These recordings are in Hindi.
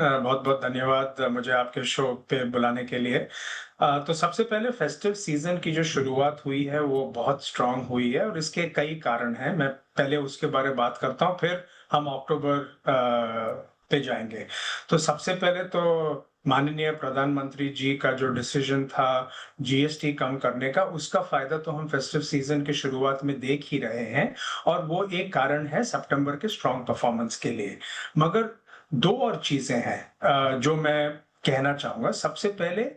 बहुत बहुत धन्यवाद मुझे आपके शो पे बुलाने के लिए। तो सबसे पहले फेस्टिव सीजन की जो शुरुआत हुई है वो बहुत स्ट्रांग हुई है और इसके कई कारण हैं। मैं पहले उसके बारे में बात करता हूँ, फिर हम अक्टूबर पे जाएंगे। तो सबसे पहले तो माननीय प्रधानमंत्री जी का जो डिसीजन था जीएसटी कम करने का, उसका फायदा तो हम फेस्टिव सीजन की शुरुआत में देख ही रहे हैं और वो एक कारण है सितंबर के स्ट्रांग परफॉर्मेंस के लिए। मगर दो और चीजें हैं जो मैं कहना चाहूंगा। सबसे पहले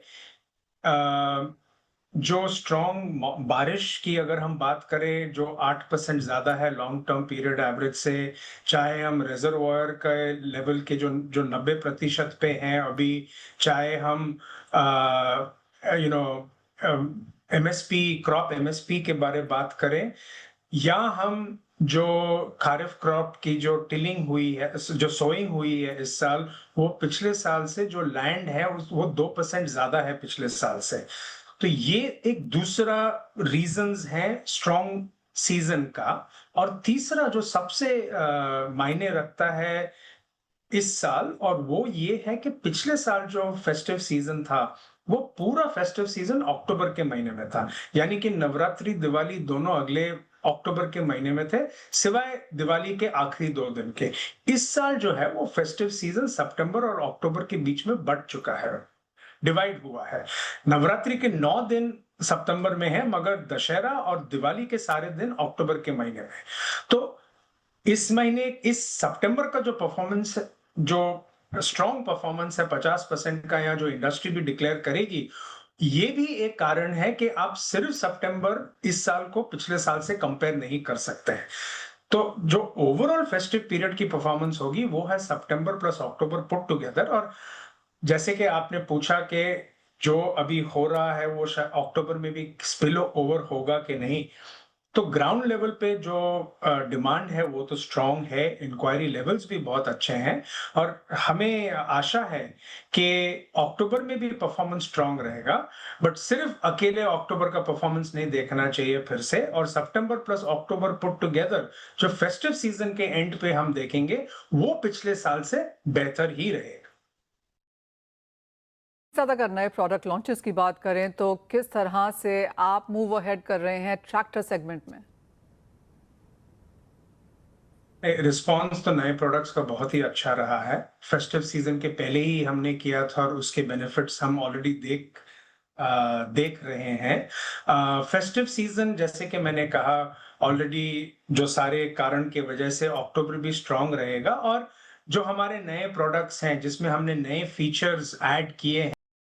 जो स्ट्रॉन्ग बारिश की अगर हम बात करें, जो 8% ज्यादा है लॉन्ग टर्म पीरियड एवरेज से, चाहे हम रिजर्वॉयर के लेवल के जो जो 90% पे हैं अभी, चाहे हम you know MSP, crop MSP के बारे में बात करें, या हम जो खारिफ क्रॉप की जो टिलिंग हुई है, जो सोइंग हुई है इस साल, वो पिछले साल से जो लैंड है वो 2% ज्यादा है पिछले साल से। तो ये एक दूसरा रीजंस है स्ट्रॉन्ग सीजन का। और तीसरा जो सबसे मायने रखता है इस साल, और वो ये है कि पिछले साल जो फेस्टिव सीजन था वो पूरा फेस्टिव सीजन अक्टूबर के महीने में था, यानी कि नवरात्रि दिवाली दोनों अगले अक्टूबर के महीने में थे, सिवाय दिवाली के आखिरी 2 दिन के। इस साल जो है वो फेस्टिव सीजन सितंबर और अक्टूबर के बीच में बढ़ चुका है, डिवाइड हुआ है। नवरात्रि के 9 दिन सितंबर में है, मगर दशहरा और दिवाली के सारे दिन अक्टूबर के महीने में। तो इस महीने, इस सितंबर का जो परफॉर्मेंस, जो स्ट्रॉन्ग परफॉर्मेंस है 50% का, या जो इंडस्ट्री भी डिक्लेयर करेगी, ये भी एक कारण है कि आप सिर्फ सितंबर इस साल को पिछले साल से कंपेयर नहीं कर सकते हैं। तो जो ओवरऑल फेस्टिव पीरियड की परफॉर्मेंस होगी वो है सितंबर प्लस अक्टूबर पुट टुगेदर। और जैसे कि आपने पूछा कि जो अभी हो रहा है वो शायद अक्टूबर में भी स्पिल ओवर होगा कि नहीं, तो ग्राउंड लेवल पे जो डिमांड है वो तो स्ट्रांग है, इंक्वायरी लेवल्स भी बहुत अच्छे हैं, और हमें आशा है कि अक्टूबर में भी परफॉर्मेंस स्ट्रांग रहेगा। बट सिर्फ अकेले अक्टूबर का परफॉर्मेंस नहीं देखना चाहिए फिर से, और सितंबर प्लस अक्टूबर पुट टुगेदर जो फेस्टिव सीजन के एंड पे हम देखेंगे वो पिछले साल से बेहतर ही रहेगा। साथ अगर नए प्रोडक्ट लॉन्चेस की बात करें तो किस तरह से आप मूव अहेड कर रहे हैं ट्रैक्टर सेगमेंट में? रिस्पॉन्स तो नए प्रोडक्ट्स का बहुत ही अच्छा रहा है। फेस्टिव सीजन के पहले ही हमने किया था और उसके बेनिफिट्स हम ऑलरेडी देख रहे हैं। फेस्टिव सीजन, जैसे कि मैंने कहा ऑलरेडी, जो सारे कारण के वजह से अक्टूबर भी स्ट्रांग रहेगा। और जो हमारे नए प्रोडक्ट्स हैं जिसमें हमने नए फीचर्स ऐड किए